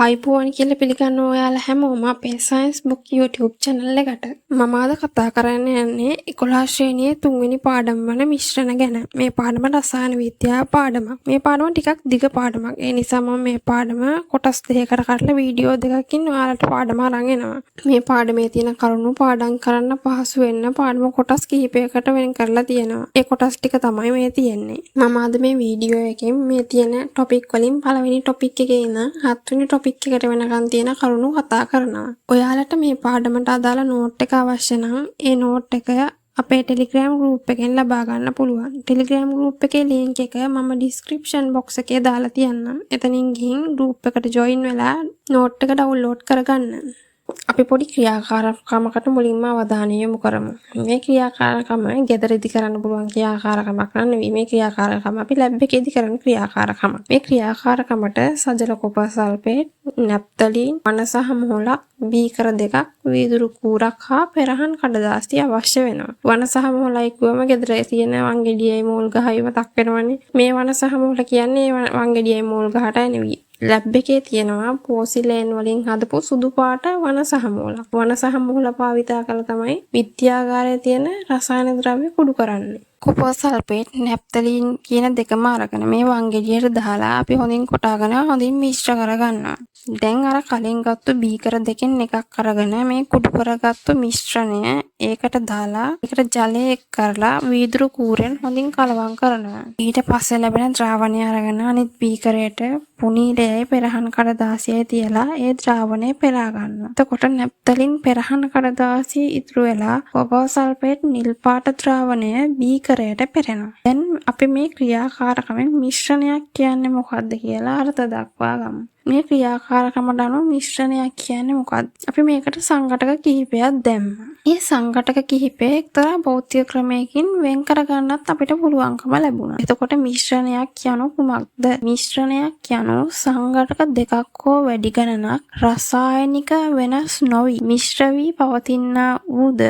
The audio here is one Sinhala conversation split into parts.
ආයිබෝවන් කියලා පිළිගන්න ඔයාලා හැමෝම අපේ සයන්ස් බුක් YouTube channel එකට. මම අද කතා කරන්න යන්නේ 11 ශ්‍රේණියේ 3 වෙනි පාඩම වන මිශ්‍රණ ගැන. මේ පාඩම රසායන විද්‍යාව පාඩමක්. මේ පාඩම ටිකක් දිග පාඩමක්. ඒ නිසා මම මේ පාඩම කොටස් දෙකකට කඩලා වීඩියෝ දෙකකින් ඔයාලට පාඩම අරන් එනවා. මේ පාඩමේ තියෙන කරුණු පාඩම් කරන්න පහසු වෙන්න පාඩම කොටස් කිහිපයකට වෙන් කරලා තියෙනවා. ඒ කොටස් ටික තමයි මේ තියෙන්නේ. මම අද මේ වීඩියෝ එකෙන් මේ තියෙන ටොපික් වලින් පළවෙනි ටොපික් එකේ ඉඳන් 7 වෙනි ටොපික් එකට වෙනකන් තියෙන කරුණු කතා කරනවා. ඔයාලට මේ පාඩමට අදාළ නෝට් එක අවශ්‍ය නම් ඒ නෝට් එක අපේ Telegram group එකෙන් ලබා ගන්න පුළුවන්. Telegram group එකේ link එක මම description box එකේ දාලා තියන්නම්. එතනින් ගිහින් group එකට join වෙලා නෝට් එක download කරගන්න. අපි පොඩි ක්‍රියාකාරකමකට මුලින්ම අවධානය යොමු කරමු. මේ ක්‍රියාකාරකම ගෙදරදී කරන්න පුළුවන් ක්‍රියාකාරකමක් නෙවෙයි. මේ ක්‍රියාකාරකම අපි ලැබ් එකේදී කරන ක්‍රියාකාරකම. මේ ක්‍රියාකාරකමට සජල කොපර් සල්ෆේට්, නැප්තලින්, වන සහ මොහොලක්, බීකර දෙකක්, වීදුරු කූරක් හා පෙරහන් කඩදාසි අවශ්‍ය වෙනවා. වන සහ මොහොලයි කියවම ගෙදර තියෙන වංගෙඩියයි මූල් ගහයි මතක් වෙනවනේ. මේ වන සහ මොහොල කියන්නේ වංගෙඩියයි මූල් ගහටයි නෙවෙයි. ලැබ් එකේ තියෙනවා පෝසිලේන් වලින් හදපු සුදු පාට වන සහ මූලක්. වන සහ මූල භාවිතා කරලා තමයි විද්‍යාගාරයේ තියෙන රසායන ද්‍රව්‍ය කුඩු කරන්නේ. කොපර් සල්ෆේට්, නැප්තලින් කියන දෙකම අරගෙන මේ වංගෙඩියට දාලා අපි හොඳින් කොටාගෙන හොඳින් මිශ්‍ර කරගන්නවා. දැන් අර කලින් ගත්ත බීකර දෙකෙන් එකක් අරගෙන මේ කුඩු කරගත්තු මිශ්‍රණය ඒකට දාලා ඒකට ජලය එක් කරලා වීදුරු කූරෙන් හොඳින් කලවම් කරනවා. ඊට පස්සේ ලැබෙන ද්‍රාවණය අරගෙන අනිත් බීකරයට පුනීලයයි පෙරහන් කඩදාසියයි තියලා ඒ ද්‍රාවණය පෙරා ගන්නවා. එතකොට නැප්තලින් පෙරහන් කඩදාසිය ඉතුරු වෙලා කොපර් සල්ෆේට් නිල් පාට ද්‍රාවණය බීකරයට පෙරෙනවා. දැන් අපි මේ ක්‍රියාකාරකමෙන් මිශ්‍රණයක් කියන්නේ මොකක්ද කියලා අර්ථ දක්වා ගමු. මේ ක්‍රියාකාරකමට අනුව මිශ්‍රණයක් කියන්නේ මොකක්ද? අපි මේකට සංඝටක කිහිපයක් දැම්මා. මේ සංඝටක කිහිපය එක්තරා භෞතික ක්‍රමයකින් වෙන් කරගන්නත් අපිට පුළුවන්කම ලැබුණා. එතකොට මිශ්‍රණයක් කියනු කුමක්ද? මිශ්‍රණයක් කියනු සංඝටක දෙකක් හෝ වැඩි ගණනක් රසායනික වෙනස් නොවි මිශ්‍ර වී පවතිනා වූද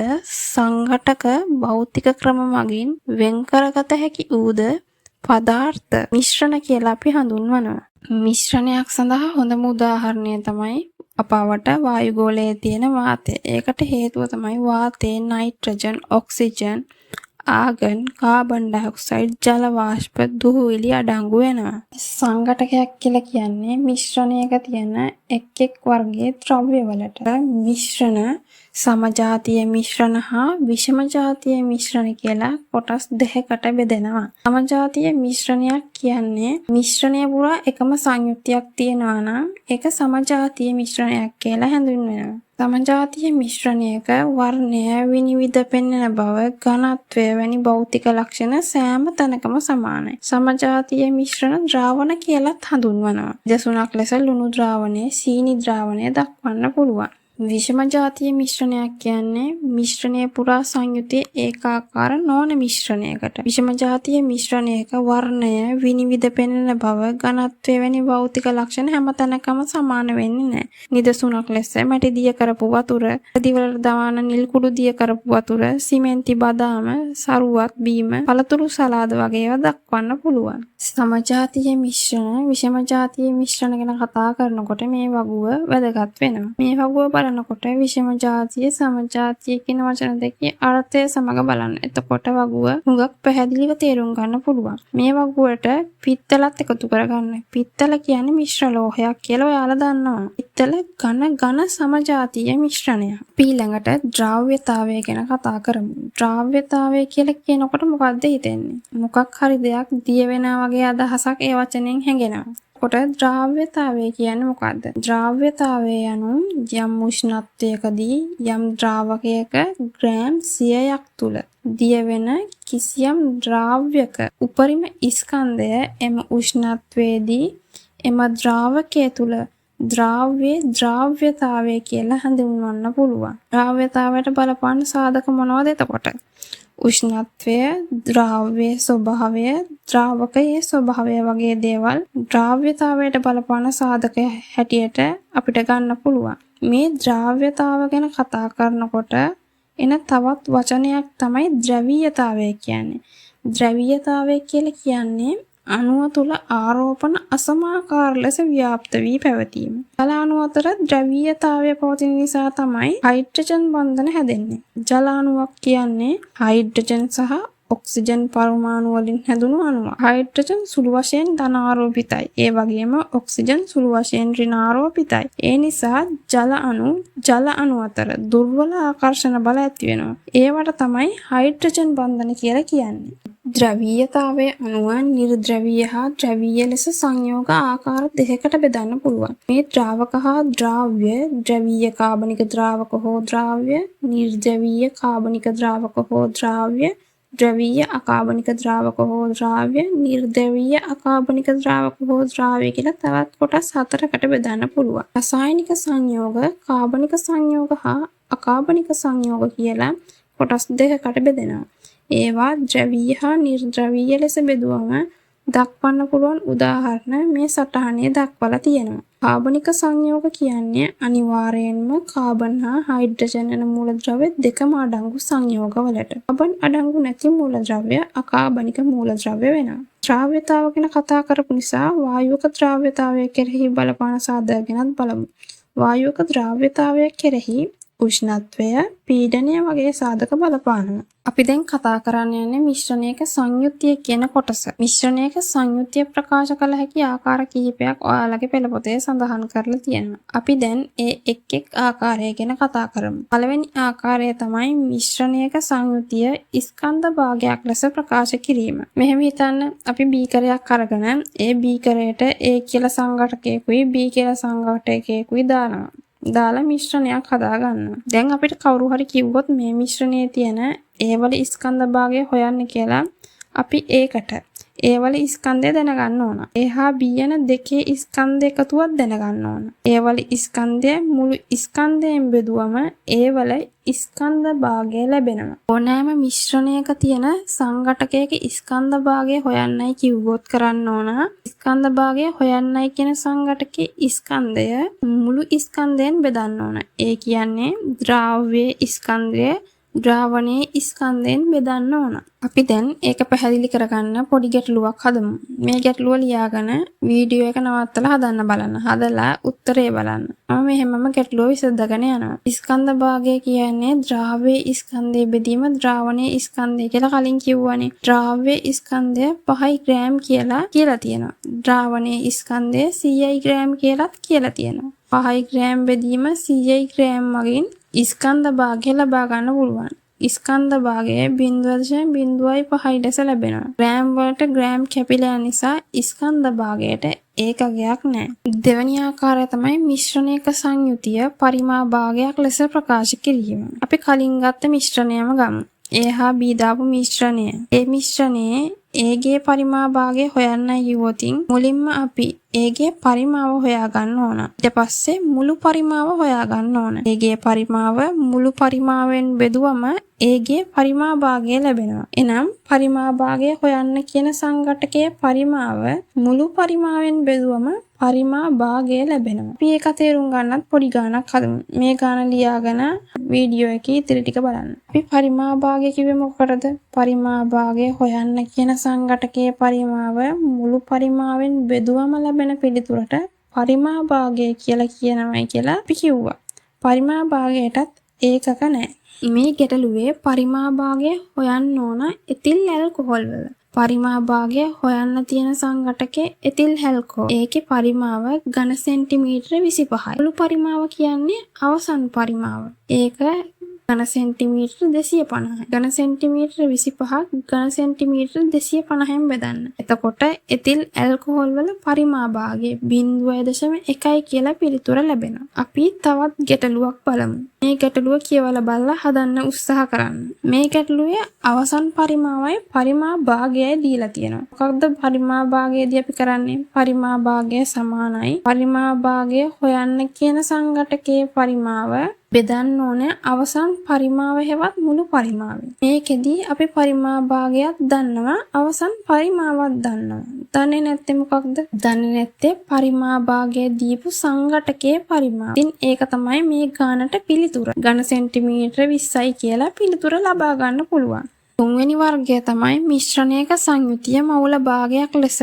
සංඝටක භෞතික ක්‍රම මගින් වෙන් කරගත හැකි වූද පදාර්ථ මිශ්‍රණ කියලා අපි හඳුන්වනවා. මිශ්‍රණයක් සඳහා හොඳම උදාහරණය තමයි අපවට වායුගෝලයේ තියෙන වාතය. ඒකට හේතුව තමයි වාතයේ nitrogen, oxygen, argon, carbon dioxide, ජල වාෂ්ප, දුහුවිලි අඩංගු වෙනවා. සංඝටකයක් කියලා කියන්නේ මිශ්‍රණයක තියෙන එක් වර්ගයේ ද්‍රව්‍ය වලට මිශ්‍රණ සමජාතීය මිශ්‍රණ හා විෂම ජාතීය මිශ්‍රණ කියලා කොටස් දෙකකට බෙදෙනවා. සමජාතීය මිශ්‍රණයක් කියන්නේ මිශ්‍රණය පුරා එකම සංයුක්තයක් තියෙනවා නම් ඒක සමජාතීය මිශ්‍රණයක් කියලා හැඳින්වෙනවා. සමජාතීය මිශ්‍රණයක වර්ණය, විනිවිද පෙනෙන බව, ඝනත්වය වැනි භෞතික ලක්ෂණ සෑම තැනකම සමානයි. සමජාතීය මිශ්‍රණ ද්‍රාවණ කියලත් හඳුන්වනවා. දෙසුණක් ලෙස ලුණු ද්‍රාවණය, සීනි ද්‍රාවණය දක්වන්න පුළුවන්. විෂම ජාතීය මිශ්‍රණයක් කියන්නේ මිශ්‍රණය පුරා සංයුතිය ඒකාකාර නොවන මිශ්‍රණයකට. විෂම ජාතීය මිශ්‍රණයක වර්ණය, විනිවිද පෙනෙන බව, ඝනත්වය වැනි භෞතික ලක්ෂණ හැම තැනකම සමාන වෙන්නේ නැහැ. නිදසුණක් ලෙස මැටි දිය කරපු වතුර, දිවලට දවන නිල් කුඩු දිය කරපු වතුර, සිමෙන්ති බදාම, සරුවත් බීම, පළතුරු සලාද වගේ ඒවා දක්වන්න පුළුවන්. සමජාතීය මිශ්‍රණ, විෂම ජාතීය මිශ්‍රණ ගැන කතා කරනකොට මේ වගුව වැදගත් වෙනවා. මේ වගුව බලනකොට විෂම ජාතිය සමජාතිය කියන වචන දෙකේ අර්ථය සමග බලන්න. එතකොට වගුව හුඟක් පැහැදිලිව තේරුම් ගන්න පුළුවන්. මේ වගුවට පිත්තලත් එකතු කරගන්න. පිත්තල කියන්නේ මිශ්‍ර ලෝහයක් කියලා ඔයාලා දන්නවා. පිත්තල ඝන සමජාතීය මිශ්‍රණයක්. ඊළඟට ද්‍රාව්‍යතාවය ගැන කතා කරමු. ද්‍රාව්‍යතාවය කියලා කියනකොට මොකක්ද හිතෙන්නේ? මොකක් හරි දෙයක් දිය වෙනා වගේ අදහසක් ඒ වචනෙන් හැඟෙනවා. කොට ද්‍රාව්‍යතාවය කියන්නේ මොකද්ද? ද්‍රාව්‍යතාවය යනු යම් උෂ්ණත්වයකදී යම් ද්‍රාවකයක ග්‍රෑම් 100ක් තුල දිය වෙන කිසියම් ද්‍රාව්‍යක උපරිම ස්කන්ධය එම උෂ්ණත්වයේදී එම ද්‍රාවකයේ තුල ද්‍රාව්‍යයේ ද්‍රාව්‍යතාවය කියලා හඳුන්වන්න පුළුවන්. ද්‍රාව්‍යතාවයට බලපාන සාධක මොනවද එතකොට? උෂ්ණත්වය, ද්‍රාව්‍යයේ ස්වභාවය, ද්‍රාවකයේ ස්වභාවය වගේ දේවල් ද්‍රාව්‍යතාවයට බලපාන සාධක හැටියට අපිට ගන්න පුළුවන්. මේ ද්‍රාව්‍යතාව ගැන කතා කරනකොට එන තවත් වචනයක් තමයි ද්‍රවීයතාවය කියන්නේ. ද්‍රවීයතාවය කියලා කියන්නේ අණුව තුල ආරෝපණ අසමාකාර ලෙස ව්‍යාප්ත වී පැවතීම. ජල අණු අතර ද්‍රවීයතාවය පවතින නිසා තමයි හයිඩ්‍රජන් බන්ධන හැදෙන්නේ. ජල අණුවක් කියන්නේ හයිඩ්‍රජන් සහ ඔක්සිජන් පරමාණු වලින් හැදුණු අණුවක්. හයිඩ්‍රජන් සුළු වශයෙන් ධනාරෝපිතයි. ඒ වගේම ඔක්සිජන් සුළු වශයෙන් ඍණාරෝපිතයි. ඒ නිසා ජල අණු අතර දුර්වල ආකර්ෂණ බල ඇති වෙනවා. ඒවට තමයි හයිඩ්‍රජන් බන්ධන කියලා කියන්නේ. ද්‍රවීයතාවයේ අණුව නිර්ද්‍රවීය හා ද්‍රවීය ලෙස සංයෝග ආකාර දෙකකට බෙදන්න පුළුවන්. මේ ද්‍රාවක හා ද්‍රාව්‍ය, ද්‍රවීය කාබනික ද්‍රාවක හෝ ද්‍රාව්‍ය, නිර්ද්‍රවීය කාබනික ද්‍රාවක හෝ ද්‍රාව්‍ය, ද්‍රවීය අකාබනික ද්‍රාවක හෝ ද්‍රාව්‍ය, නිර්ද්‍රවීය අකාබනික ද්‍රාවක හෝ ද්‍රාව්‍ය කියලා තවත් කොටස් 4කට බෙදන්න පුළුවන්. රසායනික සංයෝග, කාබනික සංයෝග හා අකාබනික සංයෝග කියලා කොටස් දෙකකට බෙදෙනවා. ඒවා ද්‍රවීය හා නිර්ද්‍රවීය ලෙස බෙදුවම දක්වන්න පුළුවන් උදාහරණ මේ සටහනේ දක්වලා තියෙනවා. කාබනික සංයෝග කියන්නේ අනිවාර්යයෙන්ම කාබන් හා හයිඩ්‍රජන් යන මූලද්‍රව්‍ය දෙකම අඩංගු සංයෝගවලට. කාබන් අඩංගු නැති මූලද්‍රව්‍ය අකාබනික මූලද්‍රව්‍ය වෙනවා. ද්‍රාව්‍යතාව ගැන කතා කරපු නිසා වායුවක ද්‍රාව්‍යතාවය කෙරෙහි බලපාන සාධක ගැනත් බලමු. වායුවක ද්‍රාව්‍යතාවය කෙරෙහි උෂ්ණත්වය, පීඩනය වගේ සාධක බලපානවා. අපි දැන් කතා කරන්න යන්නේ මිශ්‍රණයක සංයුතිය කියන කොටස. මිශ්‍රණයක සංයුතිය ප්‍රකාශ කළ හැකි ආකාර කිහිපයක් ඔයාලගේ පෙළ පොතේ සඳහන් කරලා තියෙනවා. අපි දැන් ඒ එක් ආකාරය ගැන කතා කරමු. පළවෙනි ආකාරය තමයි මිශ්‍රණයක සංයුතිය ස්කන්ධ භාගයක් ලෙස ප්‍රකාශ කිරීම. මෙහෙම හිතන්න, අපි බීකරයක් අරගෙන ඒ බීකරයට A කියලා සංඝටකයකුයි B කියලා සංඝටකයකුයි දාලා මිශ්‍රණයක් හදා ගන්නවා. දැන් අපිට කවුරු හරි කිව්වොත් මේ මිශ්‍රණයේ තියෙන ඒවල ස්කන්ධ භාගය හොයන්න කියලා අපි ඒවල ස්කන්ධය දැනගන්න ඕන. A හා B යන දෙකේ ස්කන්ධ එකතුවක් දැනගන්න ඕන. ඒවල ස්කන්ධය මුළු ස්කන්ධයෙන් බෙදුවම ඒවල ස්කන්ධ භාගය ලැබෙනවා. ඕනෑම මිශ්‍රණයක තියෙන සංඝටකයක ස්කන්ධ භාගය හොයන්නයි කිව්වොත් කරන්න ඕන. ස්කන්ධ භාගය හොයන්නයි කියන සංඝටකයේ ස්කන්ධය මුළු ස්කන්ධයෙන් බෙදන්න ඕන. ඒ කියන්නේ ද්‍රාව්‍යයේ ස්කන්ධය ද්‍රාවණයේ ස්කන්ධයෙන් බෙදන්න ඕන. අපි දැන් ඒක පැහැදිලි කරගන්න පොඩි ගැටලුවක් හදමු. මේ ගැටලුව ලියාගෙන වීඩියෝ එක නවත්තලා හදන්න බලන්න. හදලා උත්තරේ බලන්න. මම මෙහෙමම ගැටලුව විසඳගෙන යනවා. ස්කන්ධ භාගය කියන්නේ ද්‍රාව්‍යයේ ස්කන්ධයේ බෙදීම ද්‍රාවණයේ ස්කන්ධය කියලා කලින් කිව්වනේ. ද්‍රාව්‍යයේ ස්කන්ධය 5 ග්‍රෑම් කියලා තියෙනවා. ද්‍රාවණයේ ස්කන්ධය 100 ග්‍රෑම් කියලාත් කියලා තියෙනවා. 5 ග්‍රෑම් බෙදීම 100 ග්‍රෑම් වගින් ස්කන්ධ භාගය ලබා ගන්න පුළුවන්. ස්කන්ධ භාගය 0.05 ලෙස ලැබෙනවා. ග්‍රෑම් වලට ග්‍රෑම් කැපිලා නිසා ස්කන්ධ භාගයට ඒකකයක් නැහැ. දෙවැනි ආකාරය තමයි මිශ්‍රණයක සංයුතිය පරිමා භාගයක් ලෙස ප්‍රකාශ කිරීම. අපි කලින් ගත්ත මිශ්‍රණයම ගමු. A හා B දාපු මිශ්‍රණය. ඒ මිශ්‍රණයේ A ගේ පරිමා භාගය හොයන්නයි කිව්වොතින් මුලින්ම අපි A ගේ පරිමාව හොයා ගන්න ඕන. ඊට පස්සේ මුළු පරිමාව හොයා ගන්න ඕන. A ගේ පරිමාව මුළු පරිමාවෙන් බෙදුවම A ගේ පරිමා භාගය ලැබෙනවා. එනම් පරිමා භාගය හොයන්න කියන සංඝටකයේ පරිමාව මුළු පරිමාවෙන් බෙදුවම පරිමා භාගය ලැබෙනවා. අපි ඒක තේරුම් ගන්නත් පොඩි ගානක් හදමු. මේ ගාන ලියාගෙන වීඩියෝ එකේ ඉතිරි ටික බලන්න. අපි පරිමා භාගය කිව්වේ මොකටද? පරිමා භාගය හොයන්න කියන සංඝටකයේ පරිමාව මුළු පරිමාවෙන් බෙදුවම ලැබෙන පිළිතුරට පරිමා භාගය කියලා කියනවායි කියලා අපි කිව්වා. පරිමා භාගයටත් ඒකක නැහැ. මේ ගැටලුවේ පරිමා භාගය හොයන්න ඕන එතිල් ඇල්කොහොල් වල. පරිමා භාගය හොයන්න තියෙන සංඝටකයේ එතිල් ඇල්කොහොල්. ඒකේ පරිමාව ඝන සෙන්ටිමීටර 25යි. මුළු පරිමාව කියන්නේ අවසන් පරිමාව. ඒක ඝන සෙන්ටිමීටර 250යි. ඝන සෙන්ටිමීටර 25ක් ඝන සෙන්ටිමීටර 250න් බෙදන්න. එතකොට එතිල් ඇල්කොහොල් වල පරිමා භාගය 0.1යි කියලා පිළිතුර ලැබෙනවා. අපි තවත් ගැටලුවක් බලමු. මේ ගැටලුව කියවලා බලලා හදන්න උත්සාහ කරන්න. මේ ගැටලුවේ අවසන් පරිමාවයි පරිමා භාගයයි දීලා තියෙනවා. මොකක්ද පරිමා භාගයේදී අපි කරන්නේ? පරිමා භාගය සමානයි පරිමා භාගය හොයන්න කියන සංඝටකයේ පරිමාව බෙදන්න ඕනේ අවසන් පරිමාව හෙවත් මුළු පරිමාවෙන්. මේකෙදී අපි පරිමා භාගයක් දන්නවා අවසන් පරිමාවක් දන්නවා. දන්නේ නැත්තේ මොකක්ද? දන්නේ නැත්තේ පරිමා භාගය දීපු සංඝටකයේ පරිමාව. ඉතින් ඒක තමයි මේ ගානට පිළිතුර. ඝන සෙන්ටිමීටර 20යි කියලා පිළිතුර ලබා ගන්න පුළුවන්. තුන්වෙනි වර්ගය තමයි මිශ්‍රණයක සංයුතිය මවුල භාගයක් ලෙස.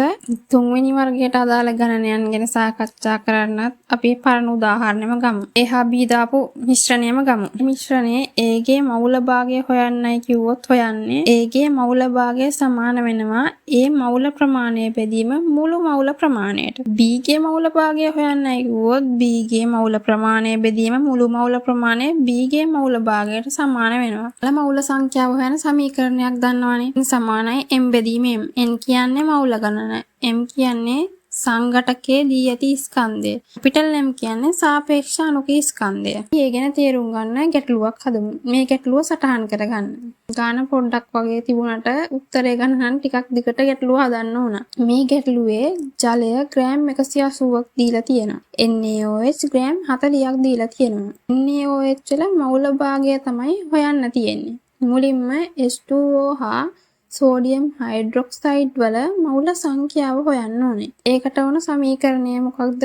තුන්වෙනි වර්ගයට අදාළ ගණනයන් ගැන සාකච්ඡා කරන්නත් අපි පරණ උදාහරණෙම ගමු. A හා B දාපු මිශ්‍රණයම ගමු. මිශ්‍රණයේ A ගේ මවුල භාගය හොයන්නයි කිව්වොත් හොයන්නේ A ගේ මවුල භාගය සමාන වෙනවා A මවුල ප්‍රමාණය බෙදීම මුළු මවුල ප්‍රමාණයට. B ගේ මවුල භාගය හොයන්නයි කිව්වොත් B ගේ මවුල ප්‍රමාණය බෙදීම මුළු මවුල ප්‍රමාණය B ගේ මවුල භාගයට සමාන වෙනවා. මවුල සංඛ්‍යාව හොයන සමීකරණයක් දන්නවනේ. සමානයි m බෙදීම m. n කියන්නේ මවුල ගණන. m කියන්නේ සංඝටකයේ දී ඇති ස්කන්ධය. capital M කියන්නේ සාපේක්ෂ අනුක ස්කන්ධය. මේ ගැන තේරුම් ගන්න ගැටලුවක් හදමු. මේ ගැටලුව සටහන් කරගන්න. ගාන පොඩ්ඩක් වගේ තිබුණට උත්තරේ ගන්න ටිකක් දිගට ගැටලුව හදන්න ඕන. මේ ගැටලුවේ ජලය ග්‍රෑම් 180ක් දීලා තියෙනවා. NaOH ග්‍රෑම් 40ක් දීලා තියෙනවා. NaOH වල මවුල භාගය තමයි හොයන්න තියෙන්නේ. මුලින්ම H2O හා සෝඩියම් හයිඩ්‍රොක්සයිඩ් වල මවුල සංඛ්‍යාව හොයන්න ඕනේ. ඒකට ඕන සමීකරණය මොකක්ද?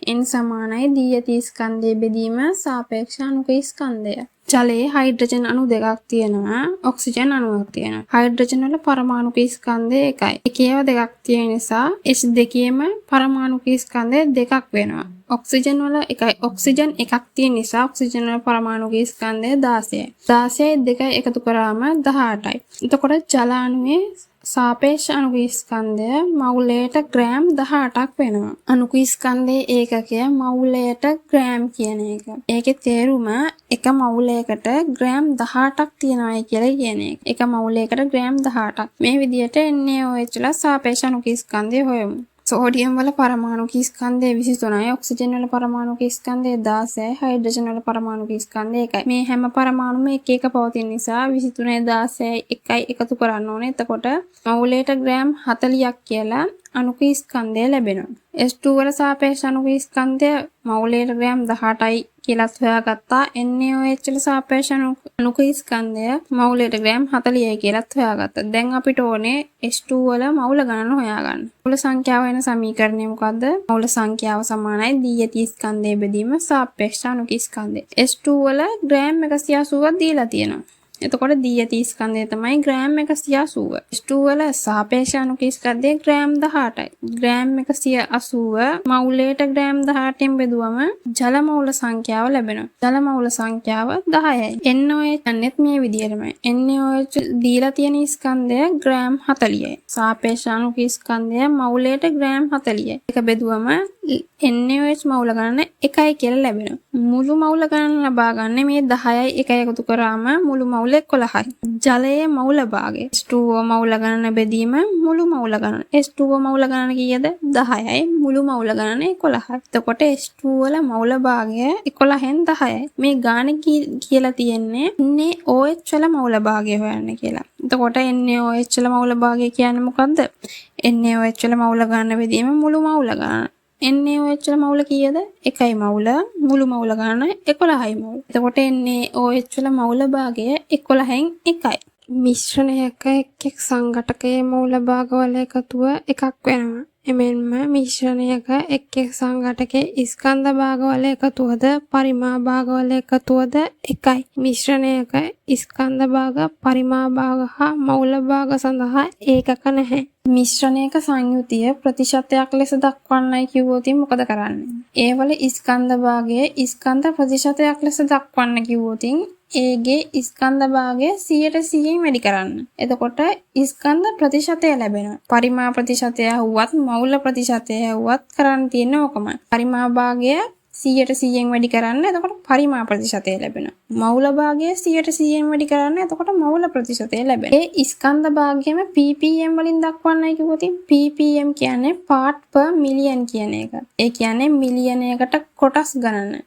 n සමානයි දී ඇති ස්කන්ධය බෙදීම සාපේක්ෂ අණුක ස්කන්ධය. ජලයේ හයිඩ්‍රජන් අණු දෙකක් තියෙනවා, ඔක්සිජන් අණුවක් තියෙනවා. හයිඩ්‍රජන් වල පරමාණුක ස්කන්ධය එකයි. එකේව දෙකක් තියෙන නිසා H දෙකේම පරමාණුක ස්කන්ධය දෙකක් වෙනවා. ඔක්සිජන් වල එකයි ඔක්සිජන් එකක් තියෙන නිසා ඔක්සිජන් වල පරමාණුක ස්කන්ධය 16යි. 16යි 2යි එකතු කරාම 18යි. එතකොට ජල අණුවේ සාපේක්ෂ අණුක ස්කන්ධය මවුලයට ග්‍රෑම් 18ක් වෙනවා. අණුක ස්කන්ධයේ ඒකකය මවුලයට ග්‍රෑම් කියන එක. ඒකේ තේරුම එක මවුලයකට ග්‍රෑම් 18ක් තියෙනවායි කියලා කියන එක. එක මවුලයකට ග්‍රෑම් 18ක්. මේ විදිහට NaOH වල සාපේක්ෂ අණුක ස්කන්ධය හොයමු. සෝඩියම් වල පරමාණුක ස්කන්ධය 23යි, ඔක්සිජන් වල පරමාණුක ස්කන්ධය 16යි, හයිඩ්‍රජන් වල පරමාණුක ස්කන්ධය 1යි. මේ හැම පරමාණුම එක එක පවතින නිසා 23යි 16යි 1යි එකතු කරන්න ඕනේ. එතකොට මවුලයට ග්‍රෑම් 40ක් කියලා අණුක ස්කන්ධය ලැබෙනවා. H2 වල සාපේක්ෂ අණුක ස්කන්ධය මවුලයට ග්‍රෑම් 18යි කියලා හොයාගත්තා. NaOH වල සාපේක්ෂ අණුක ස්කන්ධය මවුලයට ග්‍රෑම් 40යි කියලා හොයාගත්තා. දැන් අපිට ඕනේ H2 වල මවුල ගණන හොයාගන්න. මවුල සංඛ්‍යාව වෙන සමීකරණය මොකද්ද? මවුල සංඛ්‍යාව සමානයි දී ඇති ස්කන්ධය බෙදීම සාපේක්ෂ අණුක ස්කන්ධය. H2 වල ග්‍රෑම් 180ක් දීලා තියෙනවා. එතකොට දී ඇති ස්කන්ධය තමයි ග්‍රෑම් 180. H2 වල සාපේක්ෂ අණුක ස්කන්ධය ග්‍රෑම් 18යි. ග්‍රෑම් 180 මවුලයට ග්‍රෑම් 18න් බෙදුවම ජල මවුල සංඛ්‍යාව ලැබෙනවා. ජල මවුල සංඛ්‍යාව 10යි. NaOH යන්නේත් මේ විදිහටමයි. NaOH දීලා තියෙන ස්කන්ධය ග්‍රෑම් 40යි. සාපේක්ෂ අණුක ස්කන්ධය මවුලයට ග්‍රෑම් 40යි. ඒක බෙදුවම NaOH මවුල ගණන 1යි කියලා ලැබෙනවා. මුළු මවුල ගණන ලබා ගන්න මේ 10යි 1යි එකතු කරාම මුළු මවුල 11යි. ජලයේ මවුල භාගය H2O මවුල ගණන බෙදීම මුළු මවුල ගණන. H2O මවුල ගණන කීයද? 10යි. මුළු මවුල ගණන 11යි. එතකොට H2 වල මවුල භාගය 11න් 10යි. මේ ගාන කියලා තියෙන්නේ NaOH වල මවුල භාගය හොයන්න කියලා. එතකොට NaOH වල මවුල භාගය කියන්නේ මොකද්ද? NaOH වල මවුල ගණන බෙදීම මුළු මවුල ගණන. NaOH වල මවුල කීයද? 1යි මවුල. මුළු මවුල ගණන 11යි මවුල. එතකොට NaOH වල මවුල භාගය 11න් 1යි. මිශ්‍රණයක එක් සංඝටකයේ මවුල භාගවල එකතුව එකක් වෙනවා. එමෙන්ම මිශ්‍රණයක එක් සංඝටකයේ ස්කන්ධ භාගවල එකතුවද පරිමා භාගවල එකතුවද එකයි. මිශ්‍රණයක ස්කන්ධ භාග, පරිමා භාග හා මවුල භාග සඳහා ඒකක නැහැ. මිශ්‍රණයක සංයුතිය ප්‍රතිශතයක් ලෙස දක්වන්නයි කිව්වොත් මොකද කරන්නේ? ඒ වල ස්කන්ධ භාගය ස්කන්ධ ප්‍රතිශතයක් ලෙස දක්වන්න කිව්වොත් ඒගේ ස්කන්ධ භාගය 100%න් වැඩි කරන්න. එතකොට ස්කන්ධ ප්‍රතිශතය ලැබෙනවා. පරිමා ප්‍රතිශතය වුවත් මවුල ප්‍රතිශතය වුවත් කරන්න තියෙන්නේ ඕකමයි. පරිමා භාගය 100%න් වැඩි කරන්න. එතකොට පරිමා ප්‍රතිශතය ලැබෙනවා. මවුල භාගය 100%න් වැඩි කරන්න. එතකොට මවුල ප්‍රතිශතය ලැබෙනවා. ඒ ස්කන්ධ භාගයම ppm වලින් දක්වන්නයි කිව්වොත් ppm කියන්නේ part per million කියන එක. ඒ කියන්නේ මිලියනයකට කොටස් ගණන.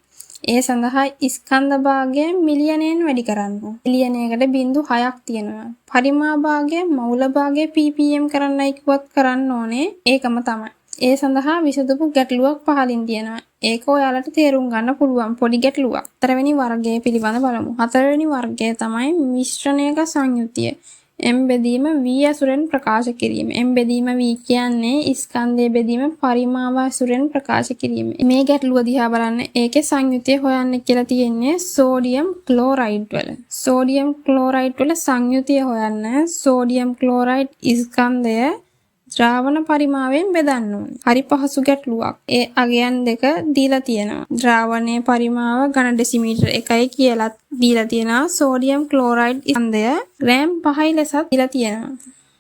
ඒ සඳහා ස්කන්ධ භාගය මිලියනයෙන් වැඩි කරන්න. මිලියනයකට 0.6ක් තියෙනවා. පරිමා භාගය මවුල භාගය ppm කරන්නයි කිව්වත් කරන්න ඕනේ ඒකම තමයි. ඒ සඳහා විසඳපු ගැටලුවක් පහලින් තියෙනවා. ඒක ඔයාලට තේරුම් ගන්න පුළුවන් පොඩි ගැටලුවක්. 4වෙනි වර්ගය පිළිබඳ බලමු. 4වෙනි වර්ගය තමයි මිශ්‍රණයක සංයුතිය. M බෙදීම V ඇසුරෙන් ප්‍රකාශ කිරීම. M බෙදීම V කියන්නේ ස්කන්ධයේ බෙදීම පරිමාව ඇසුරෙන් ප්‍රකාශ කිරීම. මේ ගැටලුව දිහා බලන්න. ඒකේ සංයුතිය හොයන්න කියලා තියෙන්නේ සෝඩියම් ක්ලෝරයිඩ් වල. සෝඩියම් ක්ලෝරයිඩ් වල සංයුතිය හොයන්න සෝඩියම් ක්ලෝරයිඩ් ස්කන්ධය ද්‍රාවණ පරිමාවෙන් බෙදන්න ඕනේ. හරි පහසු ගැටලුවක්. ඒ අගයන් දෙක දීලා තියෙනවා. ද්‍රාවණයේ පරිමාව ඝන ඩෙසිමීටර් 1යි කියලා දීලා තියෙනවා. සෝඩියම් ක්ලෝරයිඩ් ස්කන්ධය ග්‍රෑම් 5යි ලෙසත් දීලා තියෙනවා.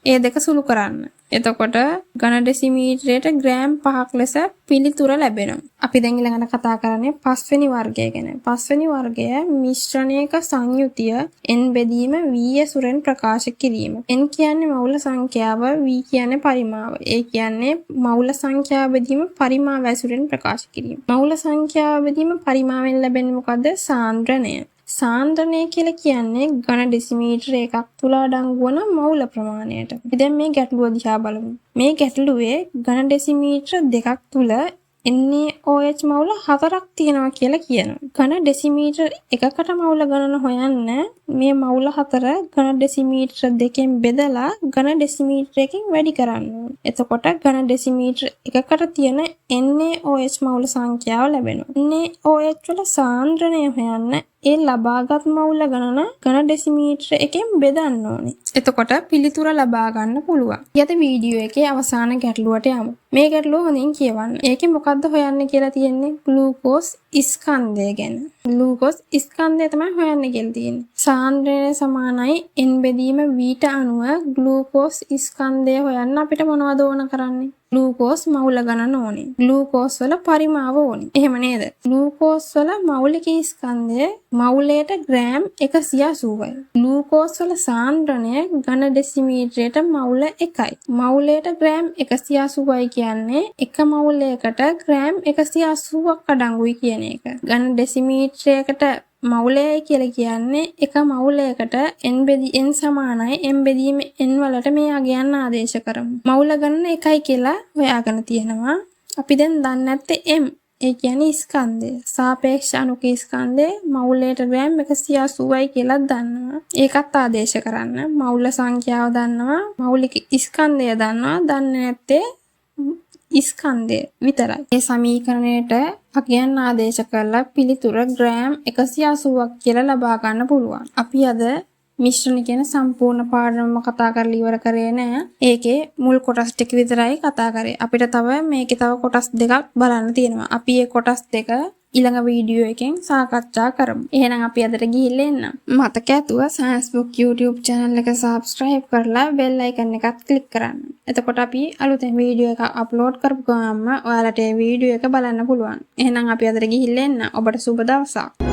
ඒ දෙක සුළු කරන්න. එතකොට ඝන ඩෙසිමීටරයට ග්‍රෑම් 5ක් ලෙස පිළිතුර ලැබෙනවා. අපි දැන් ඊළඟට කතා කරන්නේ පස්වෙනි වර්ගය ගැන. පස්වෙනි වර්ගය මිශ්‍රණයක සංයුතිය n බෙදීම v ඇසුරෙන් ප්‍රකාශ කිරීම. n කියන්නේ මවුල සංඛ්‍යාව, v කියන්නේ පරිමාව. ඒ කියන්නේ මවුල සංඛ්‍යාව බෙදීම පරිමාව ඇසුරෙන් ප්‍රකාශ කිරීම. මවුල සංඛ්‍යාව බෙදීම පරිමාවෙන් ලැබෙන්නේ මොකද්ද? සාන්ද්‍රණය. සාන්ද්‍රණය කියලා කියන්නේ ඝන ඩෙසිමීටර එකක් තුල අඩංගු වන මවුල ප්‍රමාණයට. අපි දැන් මේ ගැටලුව දිහා බලමු. මේ ගැටලුවේ ඝන ඩෙසිමීටර දෙකක් තුල NaOH මවුල 4ක් තියෙනවා කියලා කියනවා. ඝන ඩෙසිමීටර එකකට මවුල ගණන හොයන්න මේ මවුල 4 ඝන ඩෙසිමීටර දෙකෙන් බෙදලා ඝන ඩෙසිමීටර එකකින් වැඩි කරන්න ඕනේ. එතකොට ඝන ඩෙසිමීටර එකකට තියෙන NaOH මවුල සංඛ්‍යාව ලැබෙනවා. NaOH වල සාන්ද්‍රණය හොයන්න ඒ ලබාගත් මවුල ගණන ඝන ඩෙසිමීටර එකෙන් බෙදන්න ඕනේ. එතකොට පිළිතුර ලබා ගන්න පුළුවන්. ඊට වීඩියෝ එකේ අවසාන ගැටලුවට යමු. මේ ගැටලුව හොඳින් කියවන්න. ඒකේ මොකද්ද හොයන්න කියලා තියෙන්නේ? ග්ලූකෝස් ස්කන්ධය ගැන. ග්ලූකෝස් ස්කන්ධය තමයි හොයන්න කියලා තියෙන්නේ. සාන්ද්‍රණය සමානයි n බෙදීම v ට අනුව ග්ලූකෝස් ස්කන්ධය හොයන්න අපිට මොනවද ඕන කරන්නේ? ග්ලූකෝස් මවුල ගණන ඕනේ. ග්ලූකෝස් වල පරිමාව ඕනේ. එහෙම නේද? ග්ලූකෝස් වල මෞලික ස්කන්ධය මවුලයට ග්‍රෑම් 180යි. ග්ලූකෝස් වල සාන්ද්‍රණය ඝන ඩෙසිමීටරයට මවුල 1යි. මවුලයට ග්‍රෑම් 180යි කියන්නේ එක මවුලයකට ග්‍රෑම් 180ක් අඩංගුයි කියන එක. ඝන ඩෙසිමීටරයකට මවුලයයි කියලා කියන්නේ එක මවුලයකට n සමානයි m බෙදීම n වලට මේ අගයන් ආදේශ කරමු. මවුල ගණන 1යි කියලා හොයාගෙන තියෙනවා. අපි දැන් දන්නේ නැත්තේ m. ඒ කියන්නේ ස්කන්ධය. සාපේක්ෂ අණුක ස්කන්ධය මවුලයට ග්‍රෑම් 180යි කියලා දන්නවා. ඒකත් ආදේශ කරන්න. මවුල සංඛ්‍යාව දන්නවා. මෞලික ස්කන්ධය දන්නවා. දන්නේ නැත්තේ ස්කන්ධය විතරයි. මේ සමීකරණයට අගයන් ආදේශ කරලා පිළිතුර ග්‍රෑම් 180ක් කියලා ලබා ගන්න පුළුවන්. අපි අද මිශ්‍රණ කියන සම්පූර්ණ පාඩමම කතා කරලා ඉවර කරේ නෑ. ඒකේ මුල් කොටස් ටික විතරයි කතා කරේ. අපිට තව මේකේ තව කොටස් දෙකක් බලන්න තියෙනවා. අපි මේ කොටස් දෙක ඊළඟ වීඩියෝ එකෙන් සාකච්ඡා කරමු. එහෙනම් අපි අදට ගිහිල්ලා එන්න. මතක ඇතුව Science Book YouTube channel එක subscribe කරලා bell icon එකත් click කරන්න. එතකොට අපි අලුතෙන් වීඩියෝ එක upload කරපු ගමන්ම ඔයාලට මේ වීඩියෝ එක බලන්න පුළුවන්. එහෙනම් අපි අදට ගිහිල්ලා එන්න. ඔබට සුබ දවසක්.